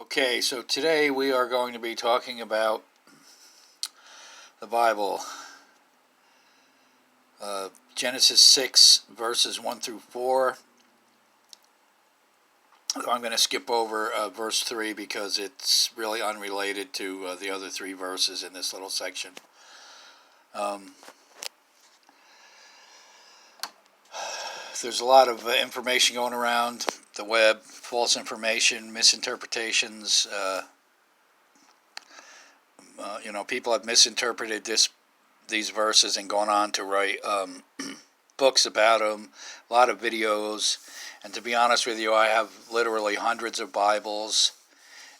Okay, so today we are going to be talking about the Bible, Genesis 6, verses 1 through 4. I'm going to skip over verse 3 because it's really unrelated to the other three verses in this little section. There's a lot of information going around the web, false information, misinterpretations. People have misinterpreted these verses and gone on to write books about them, a lot of videos. And to be honest with you, I have literally hundreds of Bibles,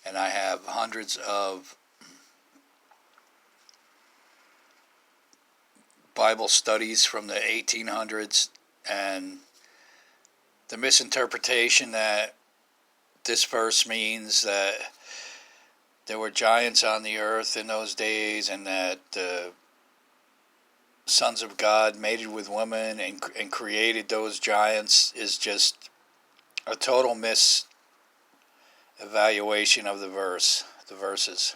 and I have hundreds of Bible studies from the 1800s, and the misinterpretation that this verse means that there were giants on the earth in those days, and that the sons of God mated with women and created those giants is just a total misevaluation of the verses.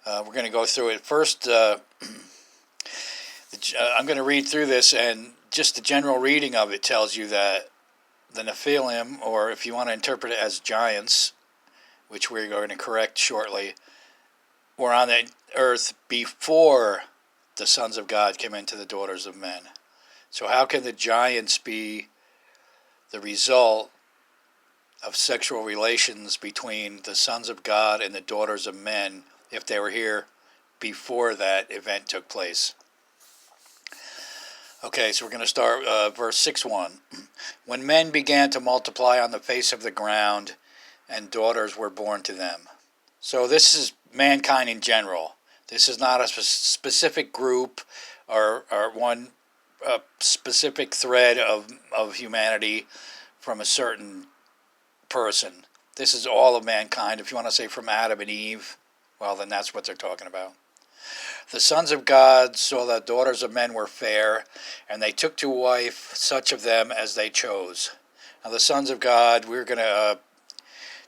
We're going to go through it. First, I'm going to read through this, and just the general reading of it tells you that the Nephilim, or if you want to interpret it as giants, which we're going to correct shortly, were on the earth before the sons of God came into the daughters of men. So how can the giants be the result of sexual relations between the sons of God and the daughters of men if they were here before that event took place? Okay, so we're going to start verse 6:1. When men began to multiply on the face of the ground, and daughters were born to them. So this is mankind in general. This is not a specific group or one specific thread of humanity from a certain person. This is all of mankind. If you want to say from Adam and Eve, well, then that's what they're talking about. The sons of God saw that daughters of men were fair, and they took to wife such of them as they chose. Now the sons of God, we're going to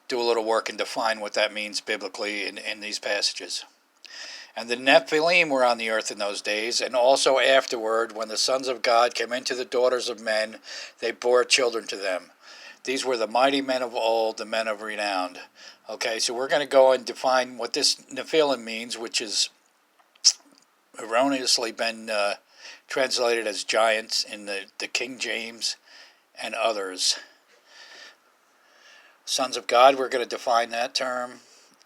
do a little work and define what that means biblically in these passages. And the Nephilim were on the earth in those days, and also afterward, when the sons of God came into the daughters of men, they bore children to them. These were the mighty men of old, the men of renown. Okay, so we're going to go and define what this Nephilim means, which has erroneously been translated as giants in the King James and others. Sons of God, we're going to define that term,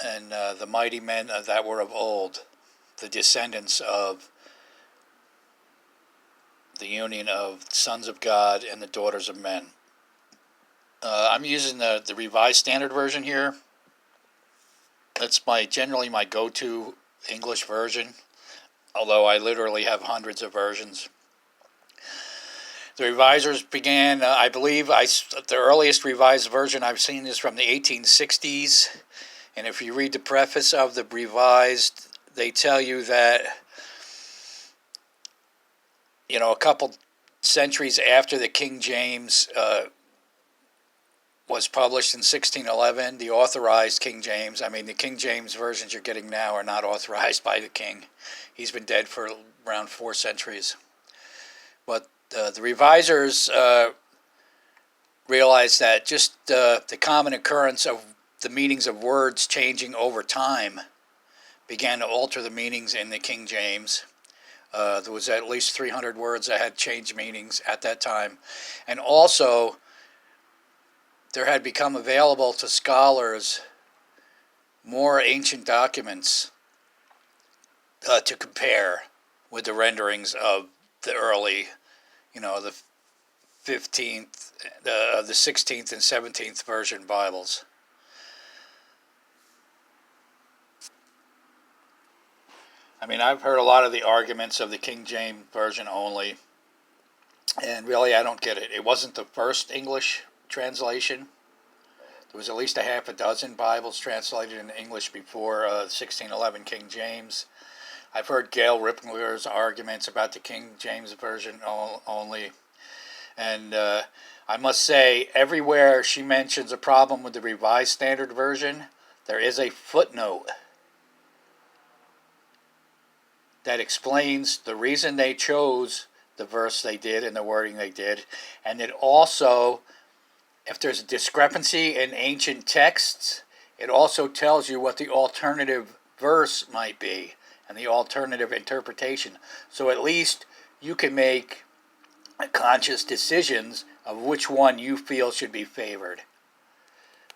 and the mighty men that were of old, the descendants of the union of sons of God and the daughters of men. I'm using the Revised Standard Version here. That's generally my go-to English version, although I literally have hundreds of versions. The revisers began, I believe, the earliest revised version I've seen is from the 1860s. And if you read the preface of the revised, they tell you that, a couple centuries after the King James was published in 1611, the authorized King James, the King James versions you're getting now are not authorized by the king. He's been dead for around 4 centuries. But the revisers realized that just the common occurrence of the meanings of words changing over time began to alter the meanings in the King James. There was at least 300 words that had changed meanings at that time. And also, there had become available to scholars more ancient documents to compare with the renderings of the early, the 15th, the 16th and 17th version Bibles. I've heard a lot of the arguments of the King James version only, and really I don't get it. It wasn't the first English translation. There was at least a half a dozen Bibles translated in English before 1611 King James. I've heard Gail Rippler's arguments about the King James version only. And I must say, everywhere she mentions a problem with the Revised Standard Version, there is a footnote that explains the reason they chose the verse they did and the wording they did. And it also, if there's a discrepancy in ancient texts, it also tells you what the alternative verse might be and the alternative interpretation. So at least you can make conscious decisions of which one you feel should be favored.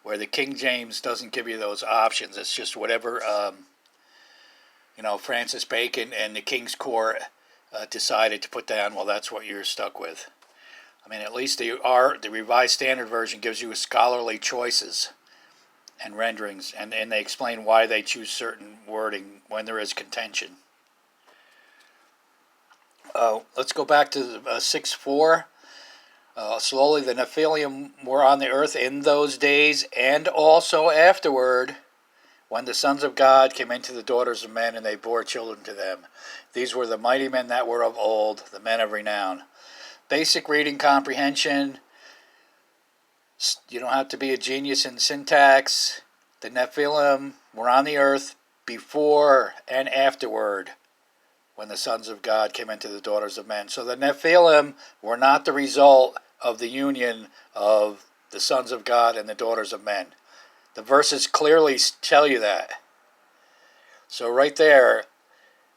Where the King James doesn't give you those options. It's just whatever Francis Bacon and the King's Court decided to put down. Well, that's what you're stuck with. I mean, at least the Revised Standard Version gives you scholarly choices and renderings, and they explain why they choose certain wording when there is contention. Let's go back to 6:4. Slowly the Nephilim were on the earth in those days and also afterward, when the sons of God came into the daughters of men, and they bore children to them. These were the mighty men that were of old, the men of renown. Basic reading comprehension. You don't have to be a genius in syntax. The Nephilim were on the earth before and afterward, when the sons of God came into the daughters of men. So the Nephilim were not the result of the union of the sons of God and the daughters of men. The verses clearly tell you that. So right there,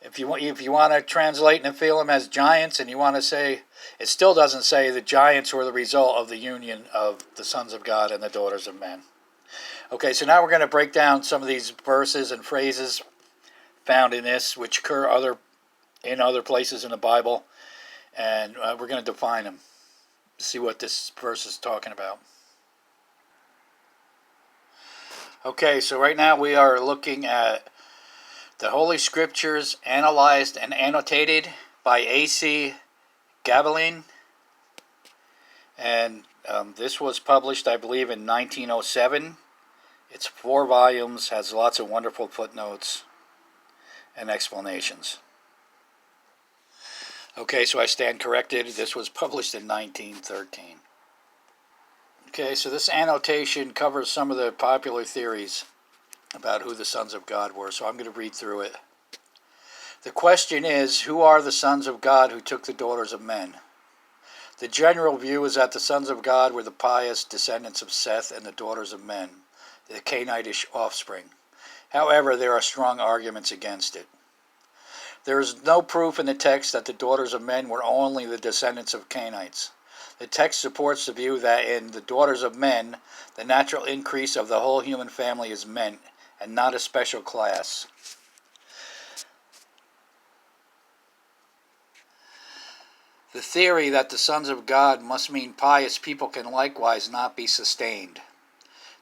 if you want to translate Nephilim as giants, and you want to say, it still doesn't say the giants were the result of the union of the sons of God and the daughters of men. Okay, so now we're going to break down some of these verses and phrases found in this, which occur in other places in the Bible, and we're going to define them, see what this verse is talking about. Okay, so right now we are looking at the Holy Scriptures analyzed and annotated by A.C. Gabalin, and this was published, I believe, in 1907. It's 4 volumes, has lots of wonderful footnotes and explanations. Okay, so I stand corrected. This was published in 1913. Okay, so this annotation covers some of the popular theories about who the sons of God were, so I'm going to read through it. The question is, who are the sons of God who took the daughters of men? The general view is that the sons of God were the pious descendants of Seth and the daughters of men, the Canaanitish offspring. However, there are strong arguments against it. There is no proof in the text that the daughters of men were only the descendants of Canaanites. The text supports the view that in the daughters of men, the natural increase of the whole human family is meant, and not a special class. The theory that the sons of God must mean pious people can likewise not be sustained.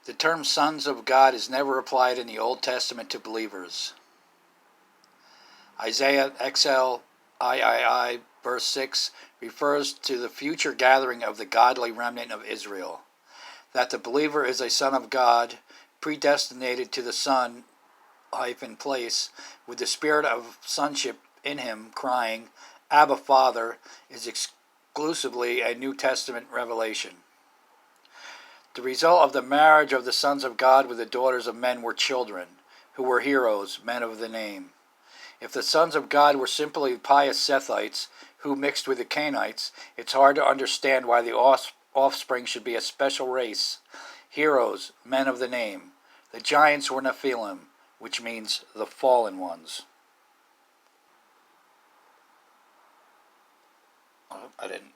The term sons of God is never applied in the Old Testament to believers. Isaiah XLIII verse 6 refers to the future gathering of the godly remnant of Israel. That the believer is a son of God, predestinated to the Son, place, with the spirit of sonship in him, crying, Abba, Father, is exclusively a New Testament revelation. The result of the marriage of the sons of God with the daughters of men were children, who were heroes, men of the name. If the sons of God were simply pious Sethites who mixed with the Canaanites, it's hard to understand why the offspring should be a special race, heroes, men of the name. The giants were Nephilim, which means the fallen ones. Oh, I didn't.